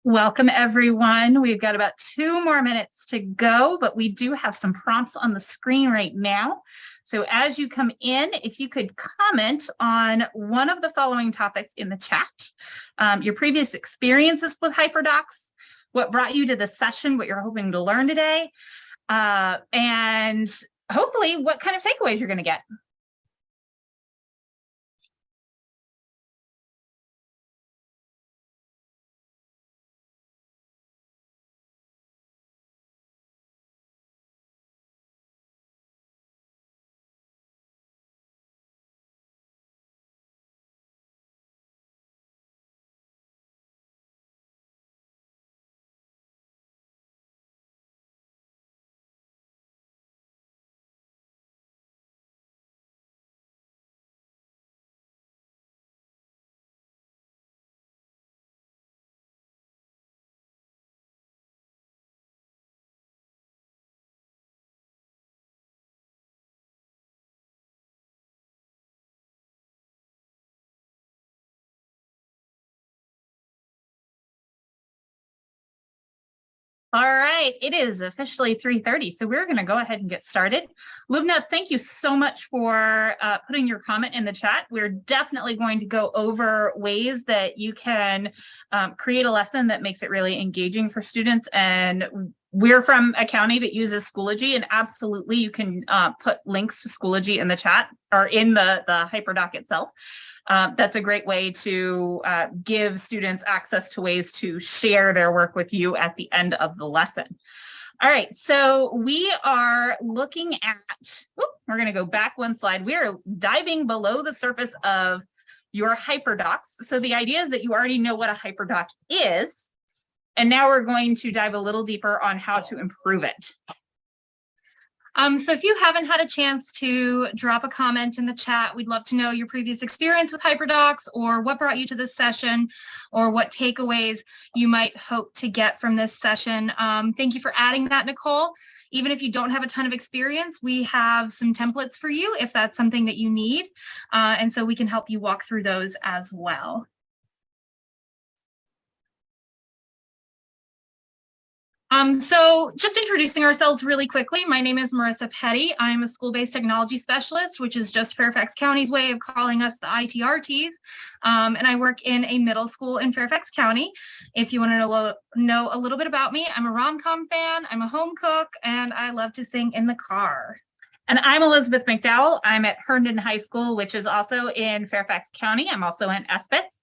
Welcome, everyone. We've got about 2 more minutes to go, but we do have some prompts on the screen right now. So as you come in, if you could comment on one of the following topics in the chat, your previous experiences with HyperDocs, what brought you to the session, what you're hoping to learn today, and hopefully what kind of takeaways you're going to get. All right, it is officially 3:30, so we're going to go ahead and get started. Lubna, thank you so much for putting your comment in the chat. We're definitely going to go over ways that you can create a lesson that makes it really engaging for students. And we're from a county that uses Schoology, and absolutely you can put links to Schoology in the chat or in the HyperDoc itself. That's a great way to give students access to ways to share their work with you at the end of the lesson. All right, so we are looking at, we're going to go back one slide. We are diving below the surface of your HyperDocs. So the idea is that you already know what a HyperDoc is, and now we're going to dive a little deeper on how to improve it. So if you haven't had a chance to drop a comment in the chat, we'd love to know your previous experience with HyperDocs, or what brought you to this session, or what takeaways you might hope to get from this session. Thank you for adding that, Nicole. Even if you don't have a ton of experience, we have some templates for you if that's something that you need. And so we can help you walk through those as well. So just introducing ourselves really quickly, my name is Marissa Petty. I'm a school-based technology specialist, which is just Fairfax County's way of calling us the ITRTs. And I work in a middle school in Fairfax County. If you want to know a little bit about me, I'm a rom-com fan, I'm a home cook, and I love to sing in the car. And I'm Elizabeth McDowell. I'm at Herndon High School, which is also in Fairfax County. I'm also in Espitz.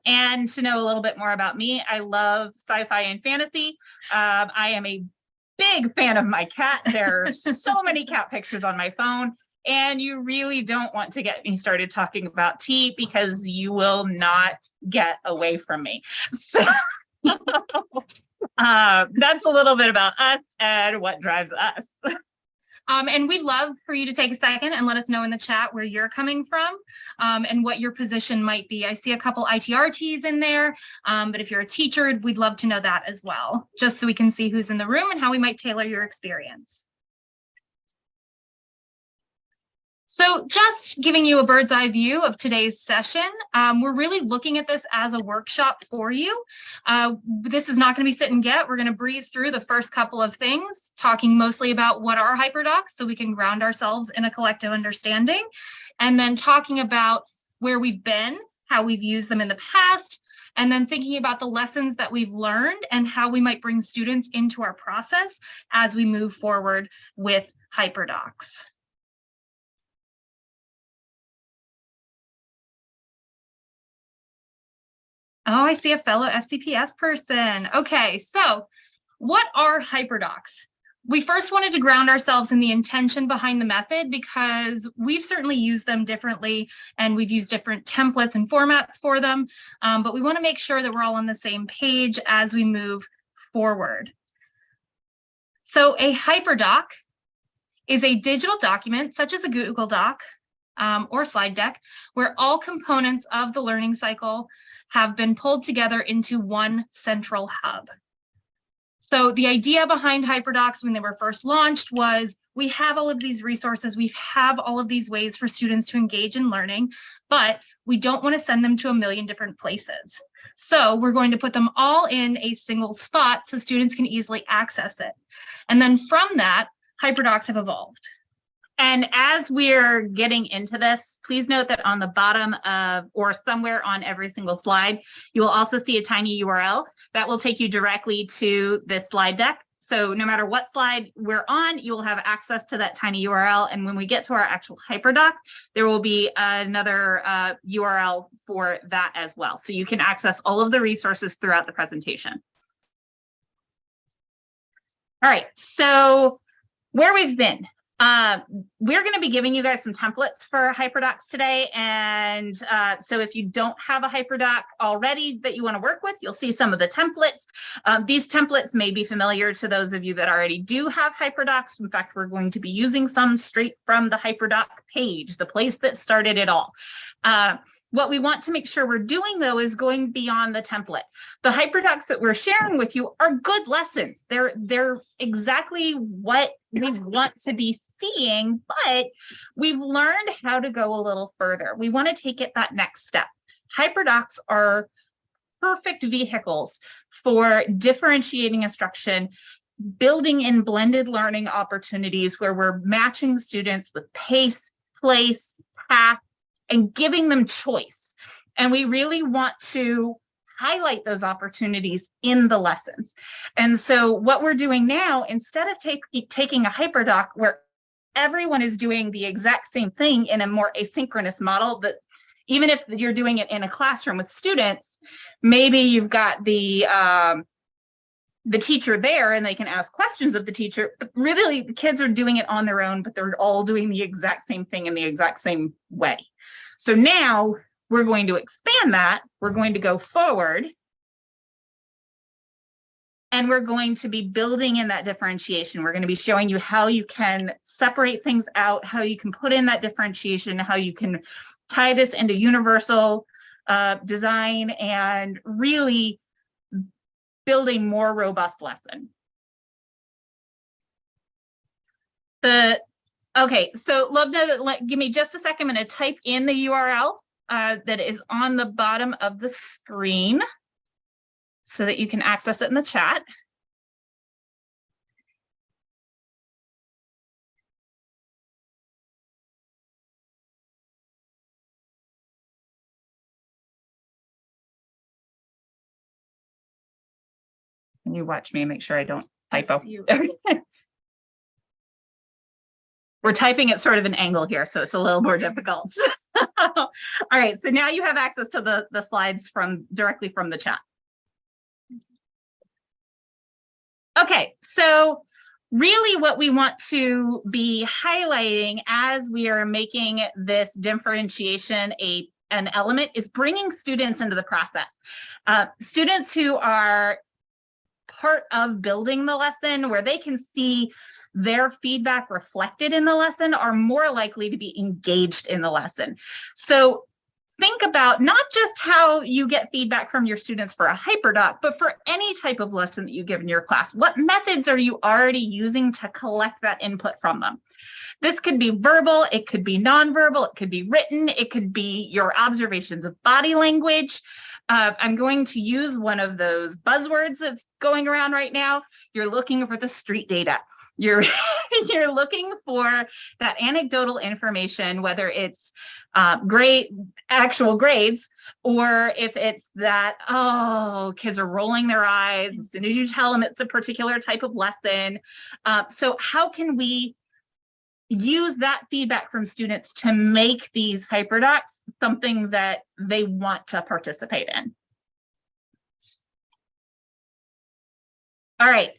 And to know a little bit more about me, I love sci-fi and fantasy. I am a big fan of my cat. There are so many cat pictures on my phone. And you really don't want to get me started talking about tea, because you will not get away from me. So that's a little bit about us and what drives us. And we'd love for you to take a second and let us know in the chat where you're coming from and what your position might be. I see a couple ITRTs in there, but if you're a teacher, we'd love to know that as well, just so we can see who's in the room and how we might tailor your experience. So just giving you a bird's eye view of today's session, we're really looking at this as a workshop for you. This is not going to be sit and get. We're going to breeze through the first couple of things, talking mostly about what are HyperDocs so we can ground ourselves in a collective understanding, and then talking about where we've been, how we've used them in the past, and then thinking about the lessons that we've learned and how we might bring students into our process as we move forward with HyperDocs. Oh, I see a fellow FCPS person. Okay, so what are HyperDocs? We first wanted to ground ourselves in the intention behind the method, because we've certainly used them differently and we've used different templates and formats for them, but we want to make sure that we're all on the same page as we move forward. So a HyperDoc is a digital document, such as a Google Doc or slide deck, where all components of the learning cycle have been pulled together into one central hub. So the idea behind HyperDocs when they were first launched was we have all of these resources, we have all of these ways for students to engage in learning, but we don't want to send them to a million different places. So we're going to put them all in a single spot so students can easily access it. And then from that, HyperDocs have evolved. And as we're getting into this, please note that on the bottom of, or somewhere on every single slide, you will also see a tiny URL that will take you directly to this slide deck. So no matter what slide we're on, you will have access to that tiny URL. And when we get to our actual HyperDoc, there will be another URL for that as well. So you can access all of the resources throughout the presentation. All right, so where we've been. We're going to be giving you guys some templates for HyperDocs today. And so if you don't have a HyperDoc already that you want to work with, you'll see some of the templates. These templates may be familiar to those of you that already do have HyperDocs. In fact, we're going to be using some straight from the HyperDoc page, the place that started it all. What we want to make sure we're doing, though, is going beyond the template. The HyperDocs that we're sharing with you are good lessons. They're exactly what we want to be seeing, but we've learned how to go a little further. We want to take it that next step. HyperDocs are perfect vehicles for differentiating instruction, building in blended learning opportunities where we're matching students with pace, place, path, and giving them choice. And we really want to highlight those opportunities in the lessons. And so what we're doing now, instead of taking a HyperDoc where everyone is doing the exact same thing in a more asynchronous model, that even if you're doing it in a classroom with students, maybe you've got the teacher there and they can ask questions of the teacher, but really the kids are doing it on their own, but they're all doing the exact same thing in the exact same way. So now we're going to expand that. We're going to go forward and we're going to be building in that differentiation. We're going to be showing you how you can separate things out, how you can put in that differentiation, how you can tie this into universal design and really build a more robust lesson. Okay, so Lubna, give me just a second. I'm going to type in the URL that is on the bottom of the screen so that you can access it in the chat. Can you watch me and make sure I don't typo? We're typing at sort of an angle here, so it's a little more difficult. All right, so now you have access to the slides directly from the chat. Okay, so really what we want to be highlighting as we are making this differentiation an element is bringing students into the process. Students who are part of building the lesson, where they can see their feedback reflected in the lesson, are more likely to be engaged in the lesson. So think about not just how you get feedback from your students for a HyperDoc, but for any type of lesson that you give in your class. What methods are you already using to collect that input from them? This could be verbal, it could be nonverbal, it could be written, it could be your observations of body language. I'm going to use one of those buzzwords that's going around right now. You're looking for the street data. You're looking for that anecdotal information, whether it's actual grades, or if it's that, oh, kids are rolling their eyes as soon as you tell them it's a particular type of lesson. So how can we use that feedback from students to make these HyperDocs something that they want to participate in? All right,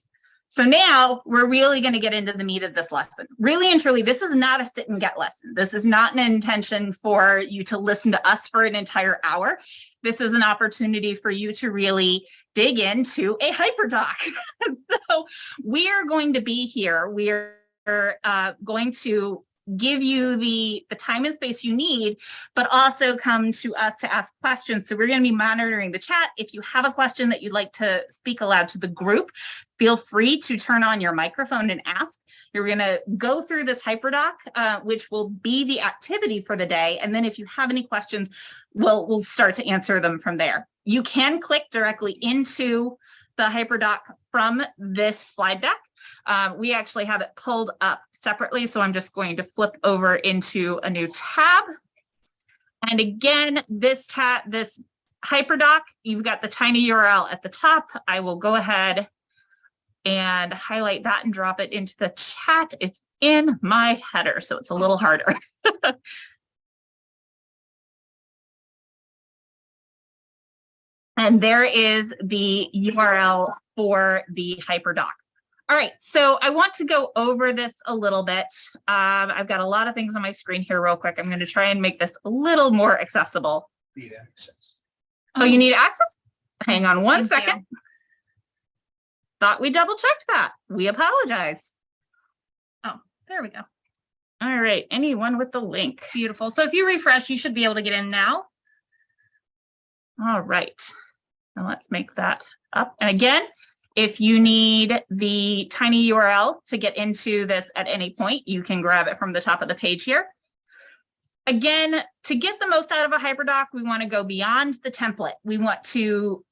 so now we're really going to get into the meat of this lesson. Really and truly, this is not a sit and get lesson. This is not an intention for you to listen to us for an entire hour. This is an opportunity for you to really dig into a HyperDoc. So we are going to be here. We're going to give you the time and space you need, but also come to us to ask questions. So we're going to be monitoring the chat. If you have a question that you'd like to speak aloud to the group, feel free to turn on your microphone and ask. You're going to go through this HyperDoc, which will be the activity for the day. And then if you have any questions, we'll start to answer them from there. You can click directly into the HyperDoc from this slide deck. We actually have it pulled up separately, so I'm just going to flip over into a new tab. And again, this HyperDoc, you've got the tiny URL at the top. I will go ahead and highlight that and drop it into the chat. It's in my header, so it's a little harder. And there is the URL for the HyperDoc. All right, so I want to go over this a little bit. I've got a lot of things on my screen here real quick. I'm going to try and make this a little more accessible. Need access. Oh, you need access? Hang on one second. Thought we double checked that. We apologize. Oh, there we go. All right, anyone with the link? Beautiful. So if you refresh, you should be able to get in now. All right, now let's make that up. And again, if you need the tiny URL to get into this at any point, you can grab it from the top of the page here. Again, to get the most out of a HyperDoc, we want to go beyond the template. We want to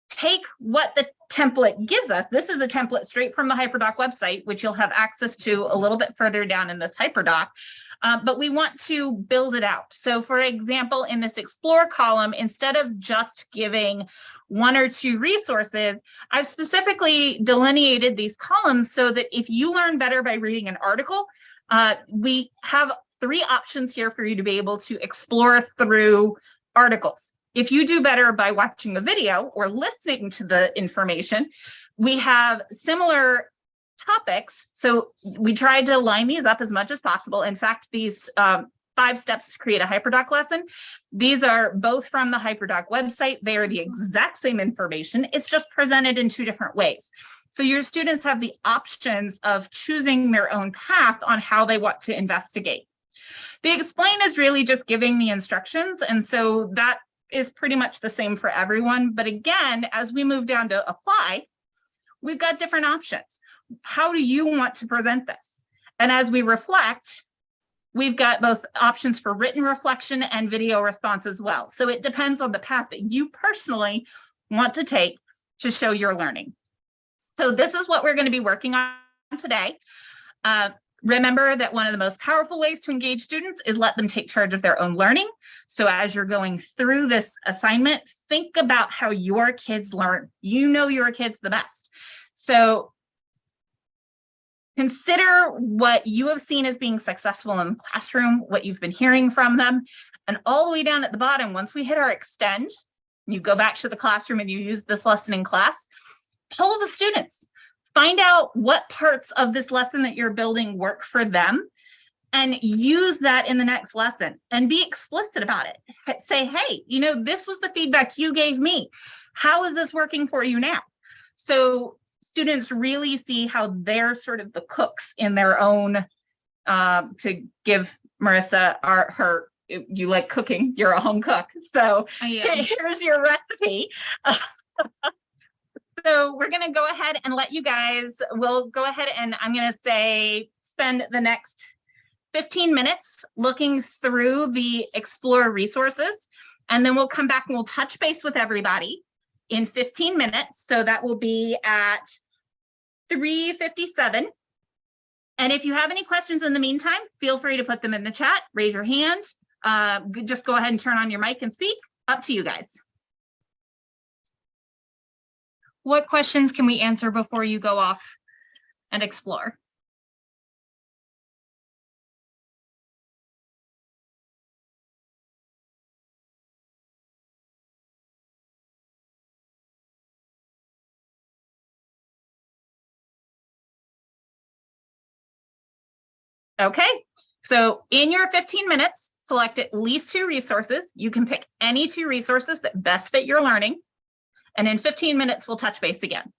take what the template gives us. This is a template straight from the HyperDoc website, which you'll have access to a little bit further down in this HyperDoc. But we want to build it out. So for example, in this Explore column, instead of just giving 1 or 2 resources, I've specifically delineated these columns so that if you learn better by reading an article, we have 3 options here for you to be able to explore through articles. If you do better by watching a video or listening to the information, we have similar topics. So we tried to line these up as much as possible. In fact, these 5 steps to create a HyperDoc lesson, these are both from the HyperDoc website. They are the exact same information. It's just presented in 2 different ways. So your students have the options of choosing their own path on how they want to investigate. The explain is really just giving the instructions. And so that is pretty much the same for everyone. But again, as we move down to apply, we've got different options. How do you want to present this? And as we reflect, we've got both options for written reflection and video response as well. So it depends on the path that you personally want to take to show your learning. So this is what we're going to be working on today. Remember that one of the most powerful ways to engage students is let them take charge of their own learning. So as you're going through this assignment, think about how your kids learn. You know your kids the best. So consider what you have seen as being successful in the classroom, what you've been hearing from them, and all the way down at the bottom, once we hit our extend, you go back to the classroom and you use this lesson in class, poll the students. Find out what parts of this lesson that you're building work for them and use that in the next lesson and be explicit about it. Say, hey, you know, this was the feedback you gave me. How is this working for you now? So students really see how they're sort of the cooks in their own, to give Marissa her, you like cooking, you're a home cook. So here's your recipe. So we're going to go ahead and let you guys, we'll go ahead and I'm going to say spend the next 15 minutes looking through the Explore resources, and then we'll come back and we'll touch base with everybody in 15 minutes. So that will be at 3:57. And if you have any questions in the meantime, feel free to put them in the chat, raise your hand, just go ahead and turn on your mic and speak. Up to you guys. What questions can we answer before you go off and explore? Okay, so in your 15 minutes, select at least 2 resources. You can pick any 2 resources that best fit your learning. And in 15 minutes, we'll touch base again.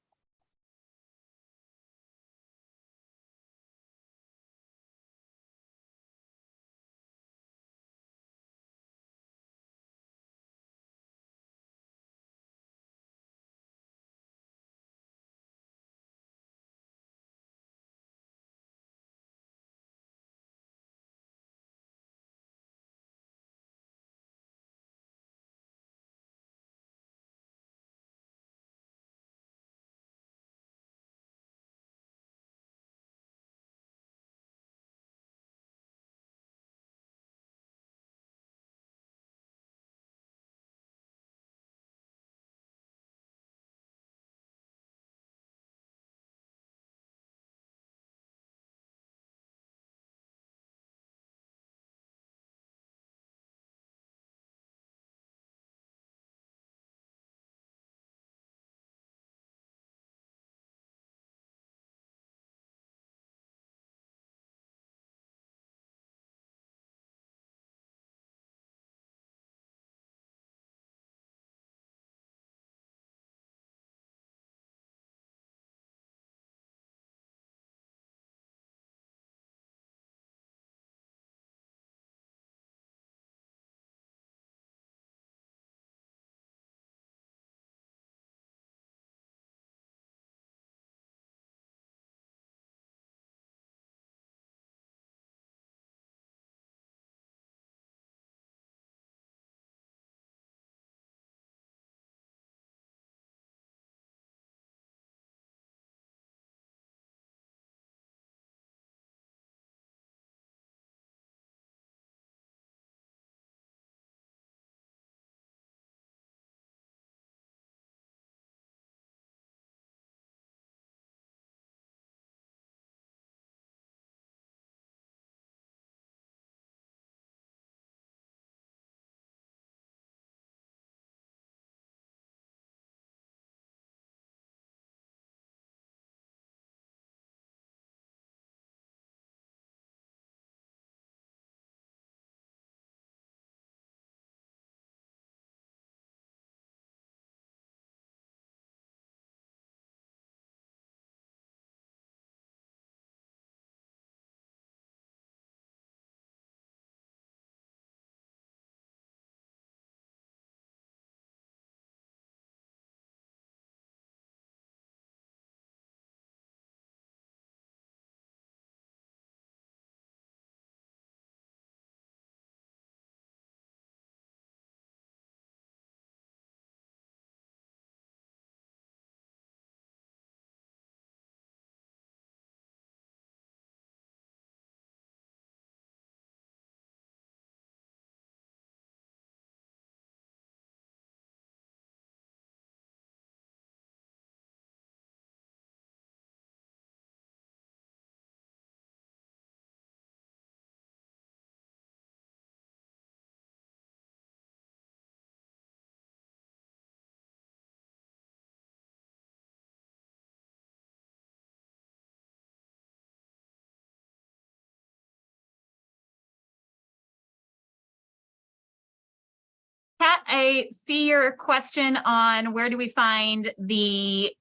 Kat, I see your question on where do we find the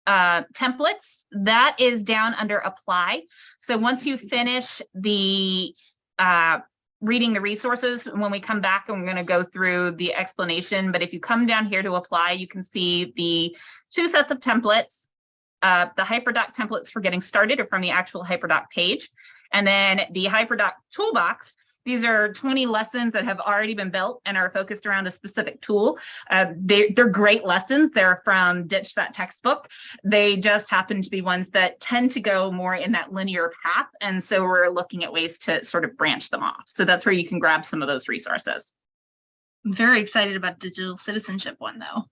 templates. That is down under apply. So once you finish the reading the resources, when we come back, and we're going to go through the explanation, but if you come down here to apply, you can see the 2 sets of templates. The HyperDoc templates for getting started are from the actual HyperDoc page. And then the HyperDoc toolbox. These are 20 lessons that have already been built and are focused around a specific tool. They're great lessons. They're from Ditch That Textbook. They just happen to be ones that tend to go more in that linear path. And so we're looking at ways to sort of branch them off. So that's where you can grab some of those resources. I'm very excited about digital citizenship one, though.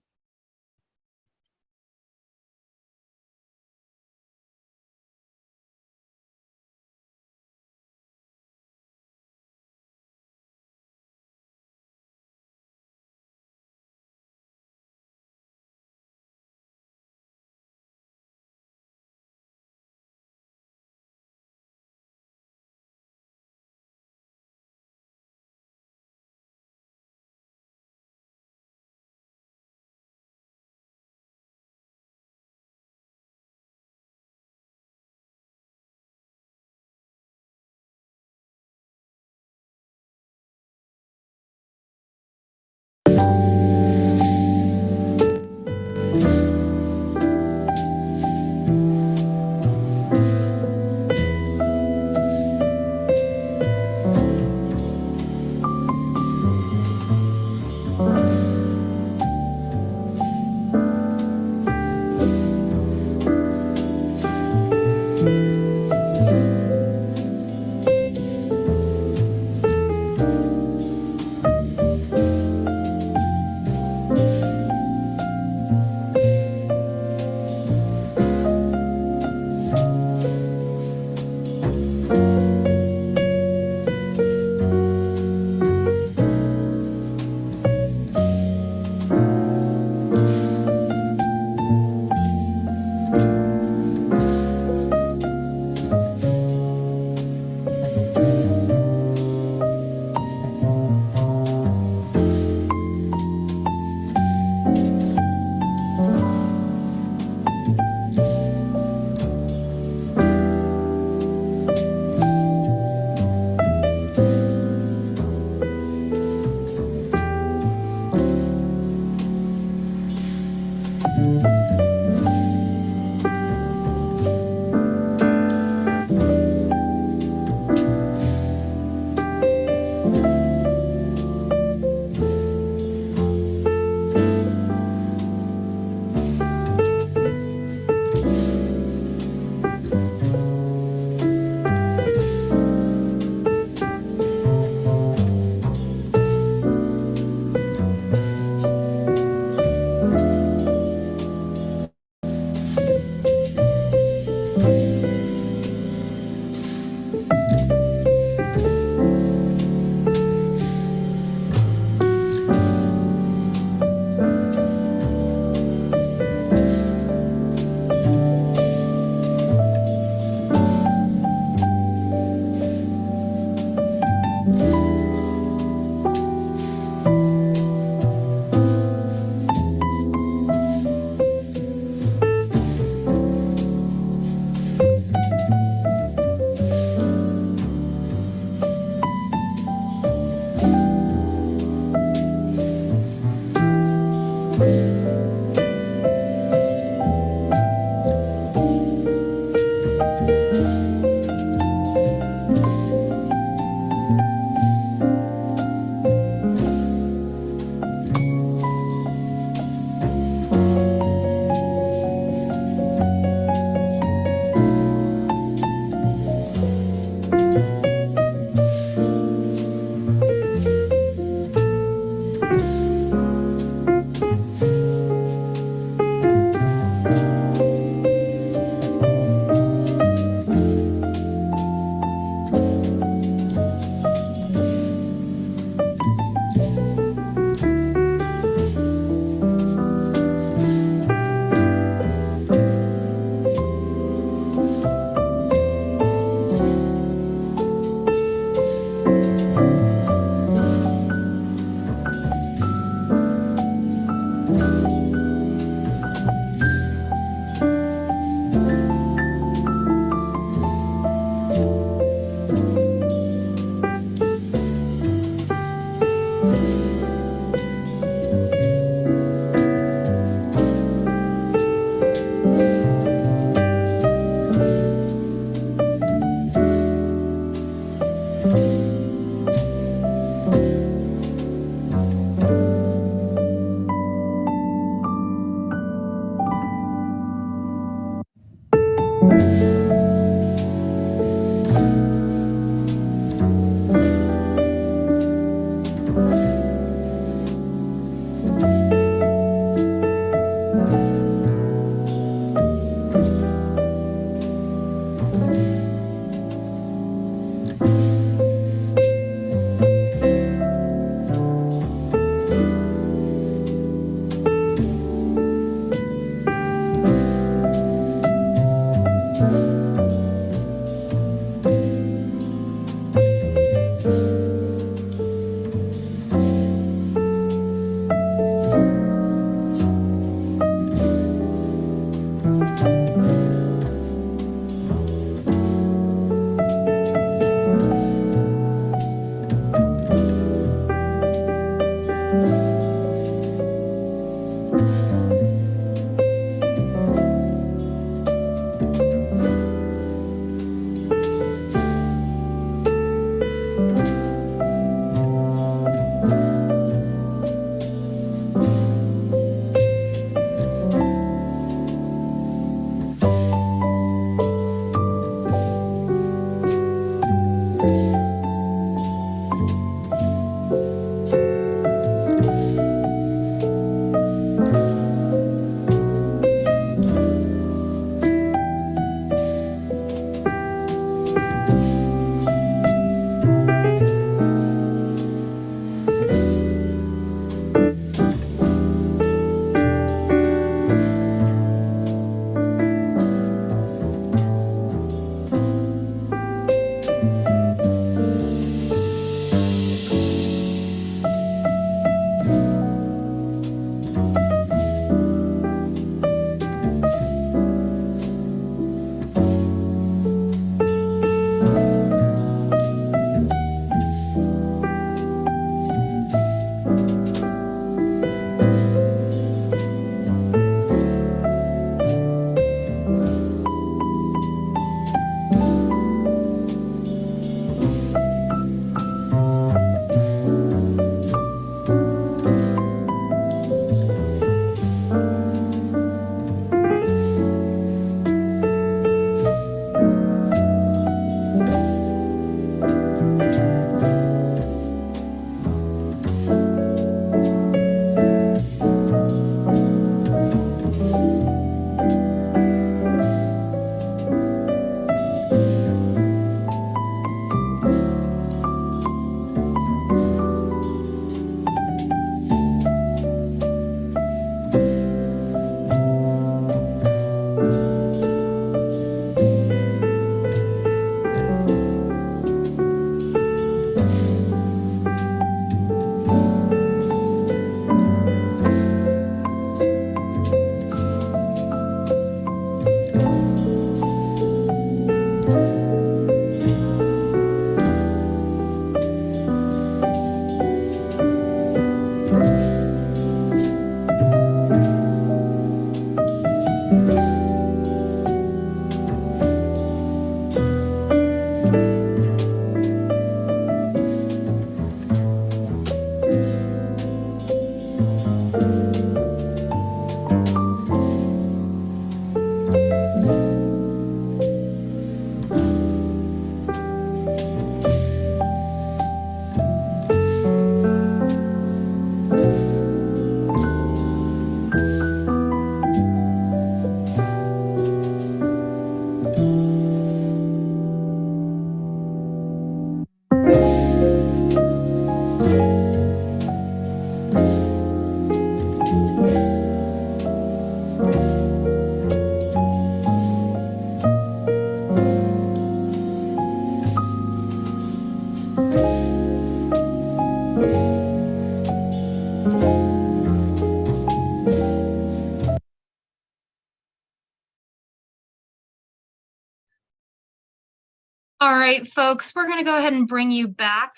All right, folks, we're going to go ahead and bring you back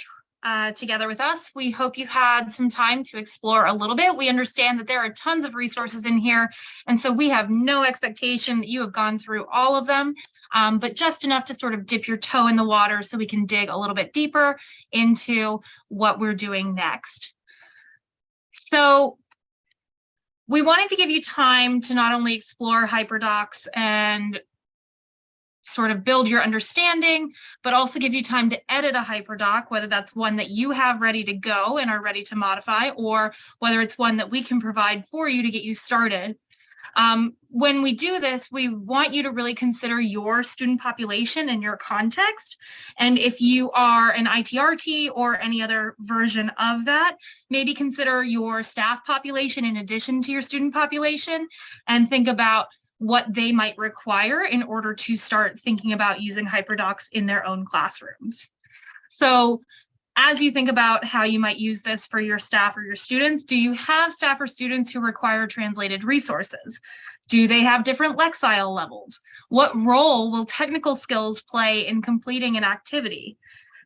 together with us. We hope you had some time to explore a little bit. We understand that there are tons of resources in here, and so we have no expectation that you have gone through all of them, but just enough to sort of dip your toe in the water so we can dig a little bit deeper into what we're doing next. So we wanted to give you time to not only explore HyperDocs and sort of build your understanding, but also give you time to edit a HyperDoc, whether that's one that you have ready to go and are ready to modify, or whether it's one that we can provide for you to get you started. When we do this, we want you to really consider your student population and your context. And if you are an ITRT or any other version of that, maybe consider your staff population in addition to your student population, and think about what they might require in order to start thinking about using HyperDocs in their own classrooms. So as you think about how you might use this for your staff or your students, do you have staff or students who require translated resources? Do they have different Lexile levels? What role will technical skills play in completing an activity?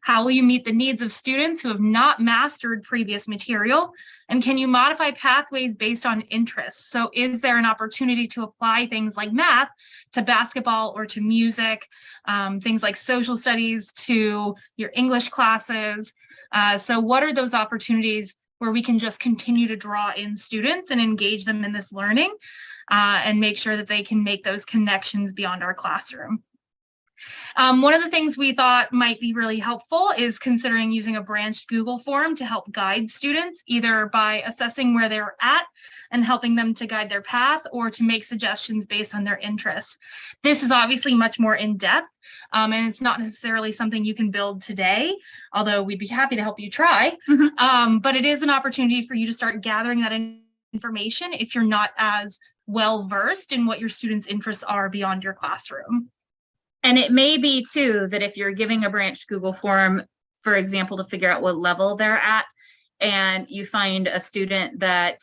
How will you meet the needs of students who have not mastered previous material? And can you modify pathways based on interests? So is there an opportunity to apply things like math to basketball or to music, things like social studies to your English classes? So what are those opportunities where we can just continue to draw in students and engage them in this learning and make sure that they can make those connections beyond our classroom? One of the things we thought might be really helpful is considering using a branched Google form to help guide students, either by assessing where they're at and helping them to guide their path, or to make suggestions based on their interests. This is obviously much more in-depth, and it's not necessarily something you can build today, although we'd be happy to help you try. But it is an opportunity for you to start gathering that information if you're not as well versed in what your students' interests are beyond your classroom. And it may be too that if you're giving a branched Google form, for example, to figure out what level they're at, and you find a student that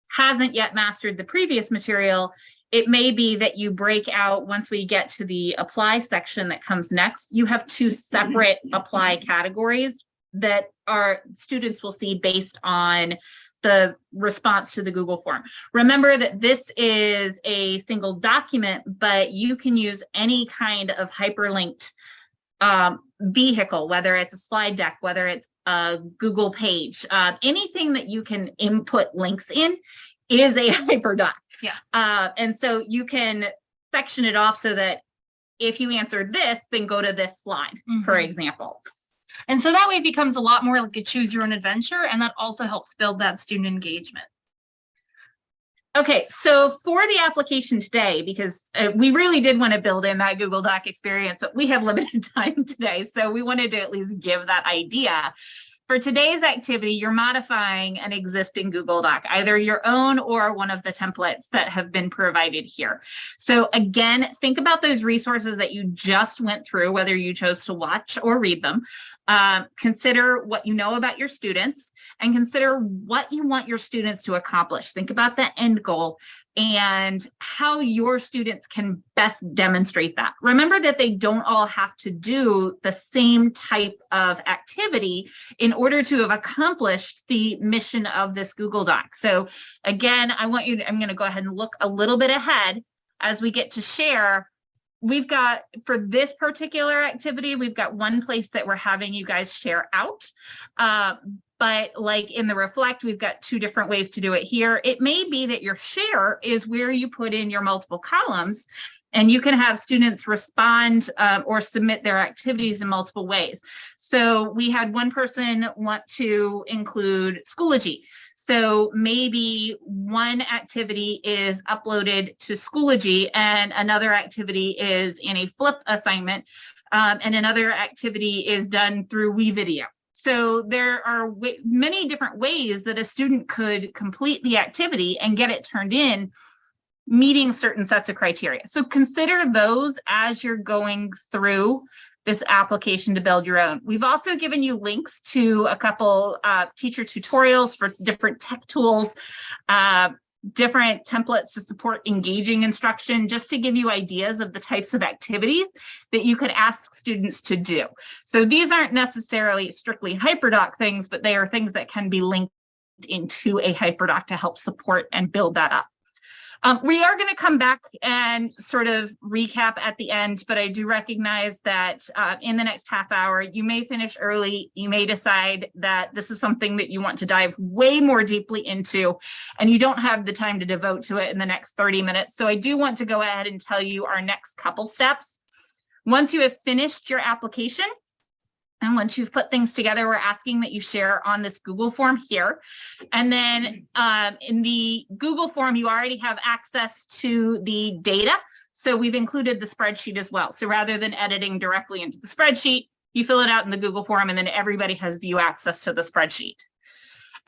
hasn't yet mastered the previous material, it may be that you break out, once we get to the apply section that comes next, you have two separate apply categories that our students will see based on the response to the Google form. Remember that this is a single document, but you can use any kind of hyperlinked vehicle, whether it's a slide deck, whether it's a Google page, anything that you can input links in is a HyperDoc. Yeah. And so you can section it off so that if you answered this, then go to this slide, for example. And so that way it becomes a lot more like a choose your own adventure, and that also helps build that student engagement. Okay, so for the application today, because we really did want to build in that Google Doc experience, but we have limited time today, so we wanted to at least give that idea. For today's activity, you're modifying an existing Google Doc, either your own or one of the templates that have been provided here. So again, think about those resources that you just went through, whether you chose to watch or read them. Consider what you know about your students and consider what you want your students to accomplish. Think about the end goal and how your students can best demonstrate that. Remember that they don't all have to do the same type of activity in order to have accomplished the mission of this Google Doc. So again, I'm going to go ahead and look a little bit ahead as we get to share. We've got, for this particular activity, we've got one place that we're having you guys share out. But like in the reflect, we've got two different ways to do it here. It may be that your share is where you put in your multiple columns, and you can have students respond or submit their activities in multiple ways. So we had one person want to include Schoology. So maybe one activity is uploaded to Schoology and another activity is in a flip assignment, and another activity is done through WeVideo. So there are many different ways that a student could complete the activity and get it turned in, meeting certain sets of criteria. So consider those as you're going through this application to build your own. We've also given you links to a couple teacher tutorials for different tech tools, different templates to support engaging instruction, just to give you ideas of the types of activities that you could ask students to do. So these aren't necessarily strictly HyperDoc things, but they are things that can be linked into a HyperDoc to help support and build that up. We are going to come back and sort of recap at the end, but I do recognize that in the next half hour, you may finish early. You may decide that this is something that you want to dive way more deeply into, and you don't have the time to devote to it in the next 30 minutes. So I do want to go ahead and tell you our next couple steps. Once you have finished your application, and once you've put things together, we're asking that you share on this Google form here. And then in the Google form, you already have access to the data. So we've included the spreadsheet as well. So rather than editing directly into the spreadsheet, you fill it out in the Google form, and then everybody has view access to the spreadsheet.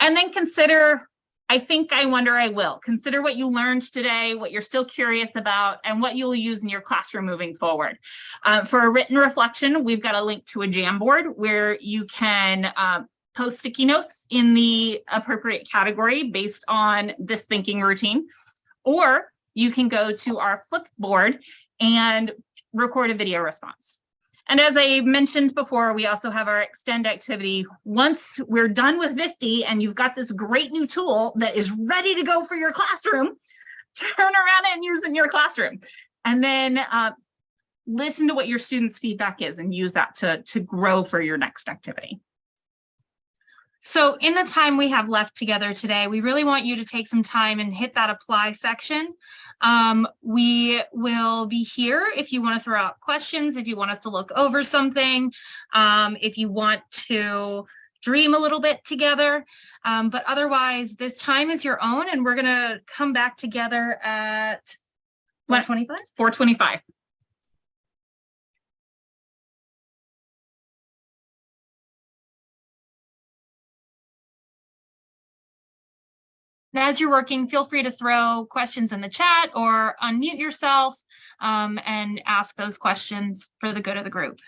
And then consider, I think, I wonder, I will. Consider what you learned today, what you're still curious about, and what you'll use in your classroom moving forward. For a written reflection, we've got a link to a Jamboard where you can post sticky notes in the appropriate category based on this thinking routine. Or you can go to our Flipboard and record a video response. And as I mentioned before, we also have our extend activity. Once we're done with Visti and you've got this great new tool that is ready to go for your classroom, turn around and use it in your classroom. And then listen to what your students' feedback is and use that to grow for your next activity. So in the time we have left together today, we really want you to take some time and hit that apply section. We will be here if you want to throw out questions, if you want us to look over something, if you want to dream a little bit together. But otherwise, this time is your own, and we're going to come back together at 4:25? 4:25. And as you're working, feel free to throw questions in the chat or unmute yourself and ask those questions for the good of the group.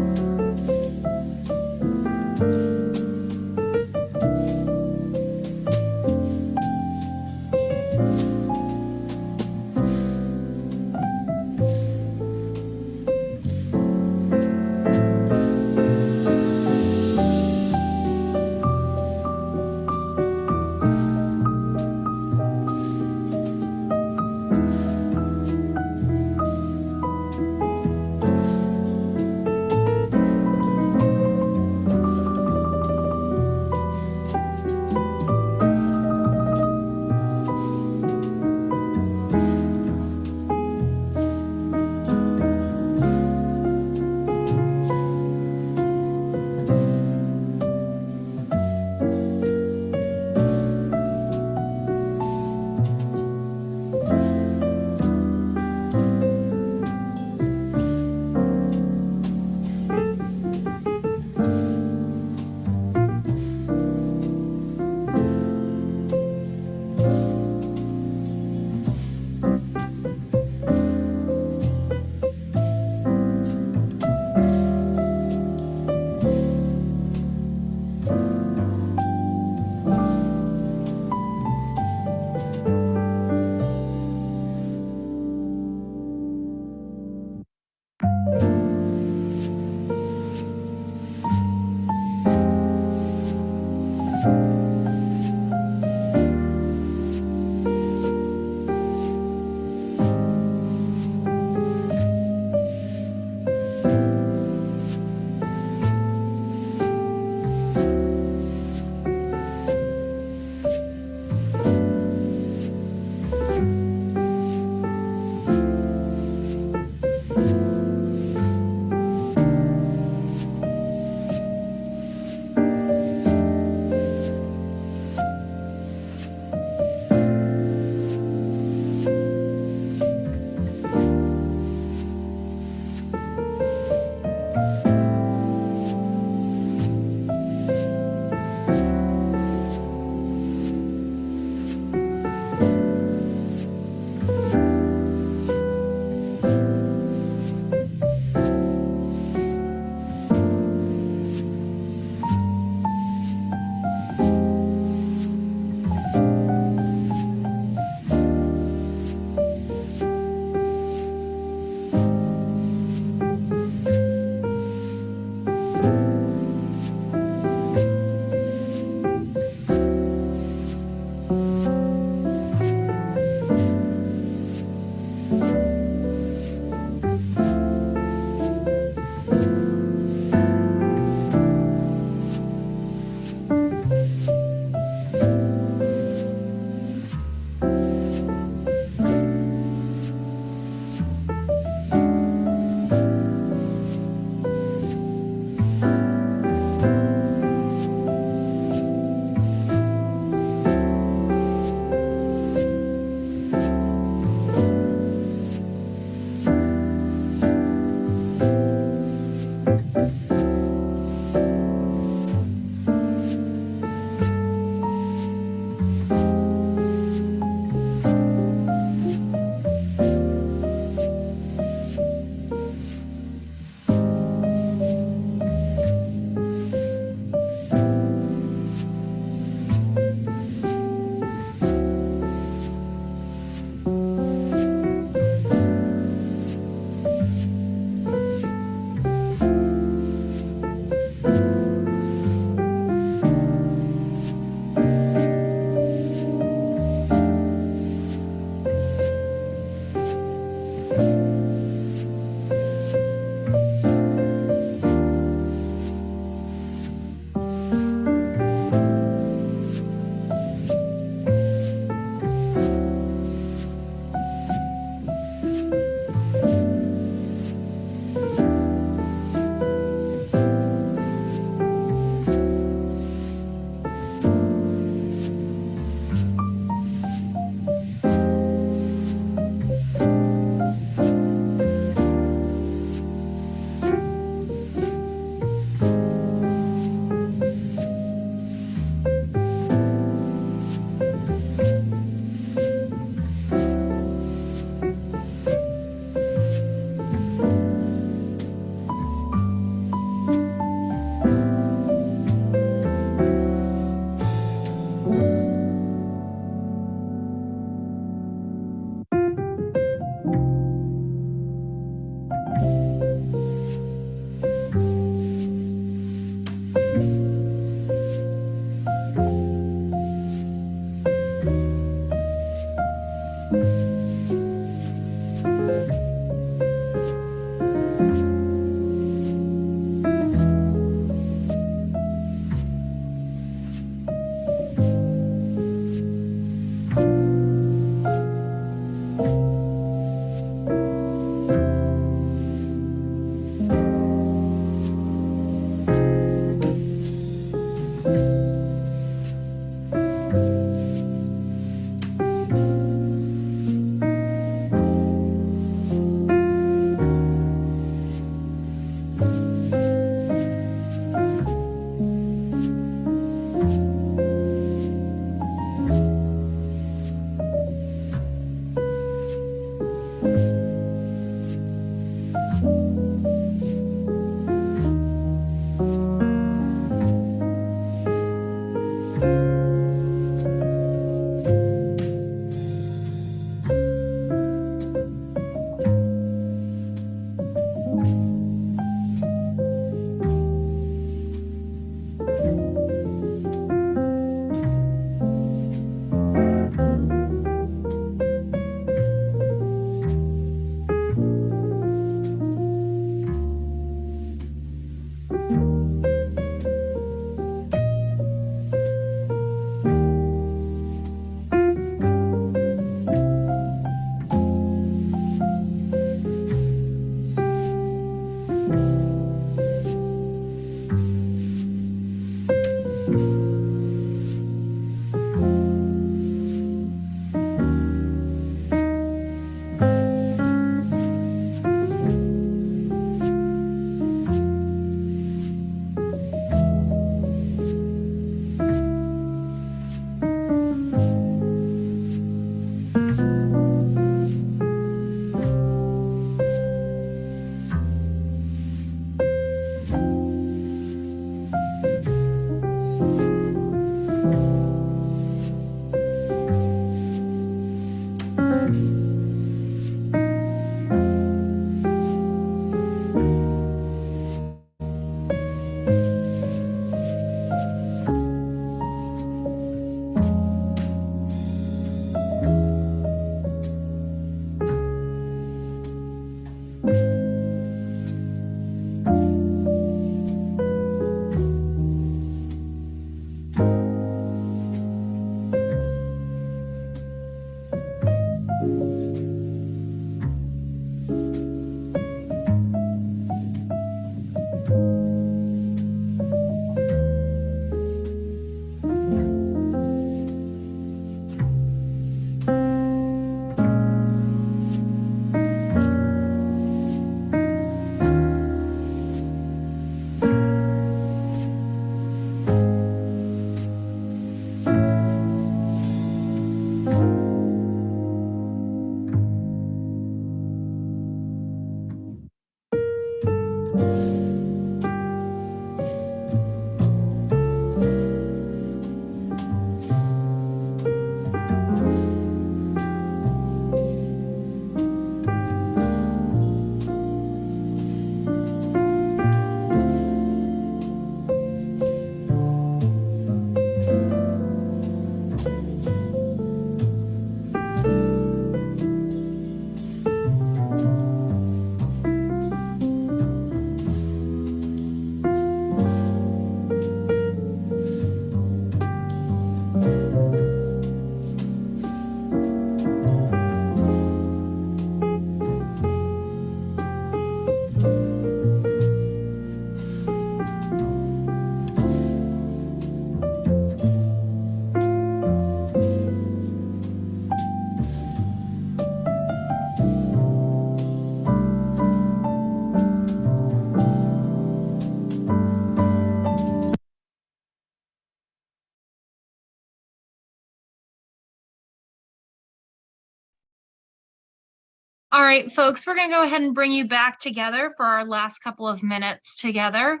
All right, folks, we're going to go ahead and bring you back together for our last couple of minutes together.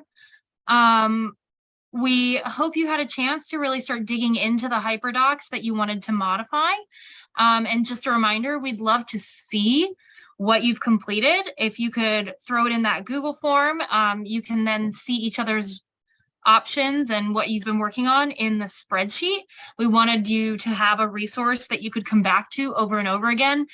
We hope you had a chance to really start digging into the HyperDocs that you wanted to modify. And just a reminder, we'd love to see what you've completed. If you could throw it in that Google form, you can then see each other's options and what you've been working on in the spreadsheet. We wanted you to have a resource that you could come back to over and over again,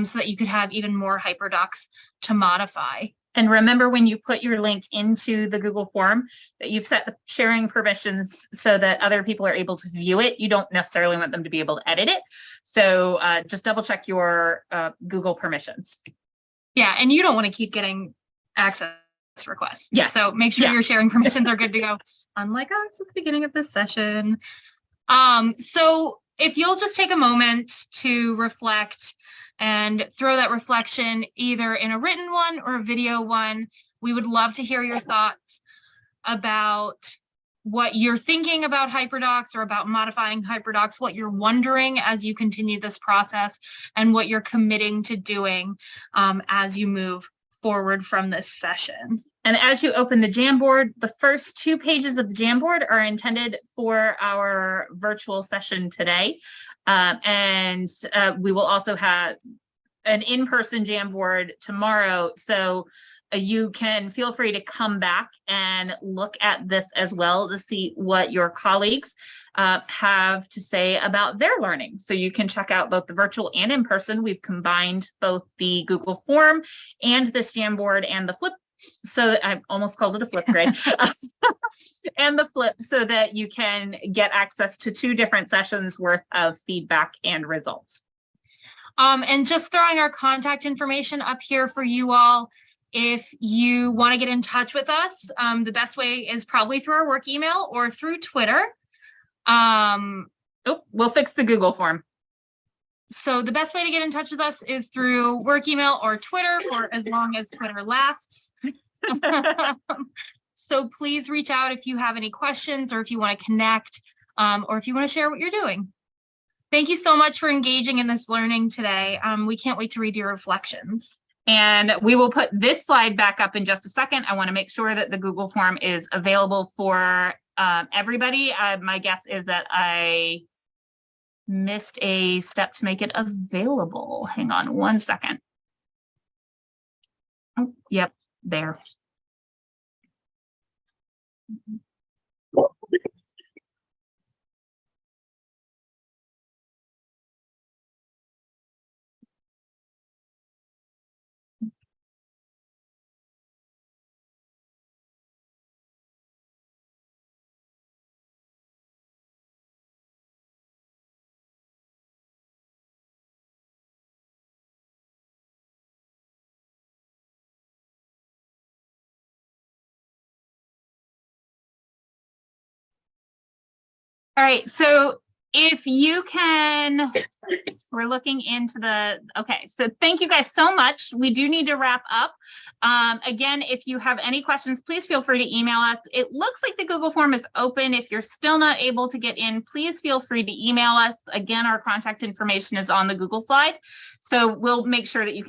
so that you could have even more HyperDocs to modify. And remember, when you put your link into the Google form, that you've set the sharing permissions so that other people are able to view it. You don't necessarily want them to be able to edit it. So just double check your Google permissions. Yeah, and you don't want to keep getting access requests. Yes. So make sure your sharing permissions are good to go, unlike us at the beginning of this session. So if you'll just take a moment to reflect and throw that reflection either in a written one or a video one, we would love to hear your thoughts about what you're thinking about HyperDocs or about modifying HyperDocs, what you're wondering as you continue this process, and what you're committing to doing as you move forward from this session. And as you open the Jamboard, the first 2 pages of the Jamboard are intended for our virtual session today. We will also have an in-person Jamboard tomorrow. So you can feel free to come back and look at this as well to see what your colleagues have to say about their learning. So you can check out both the virtual and in person. We've combined both the Google form and this Jamboard and the flip. So I almost called it a flip grade. And the flip, so that you can get access to 2 different sessions worth of feedback and results. And just throwing our contact information up here for you all. If you want to get in touch with us, the best way is probably through our work email or through Twitter. We'll fix the Google form. So the best way to get in touch with us is through work email or Twitter for as long as Twitter lasts. So please reach out if you have any questions or if you want to connect, or if you want to share what you're doing. Thank you so much for engaging in this learning today. We can't wait to read your reflections. And we will put this slide back up in just a second. I want to make sure that the Google form is available for everybody. My guess is that I missed a step to make it available. Hang on 1 second. Oh, yep, there. All right, so if you can, we're looking into okay, so thank you guys so much. We do need to wrap up. Again, if you have any questions, please feel free to email us. It looks like the Google form is open. If you're still not able to get in, please feel free to email us. Again, our contact information is on the Google slide. So we'll make sure that you can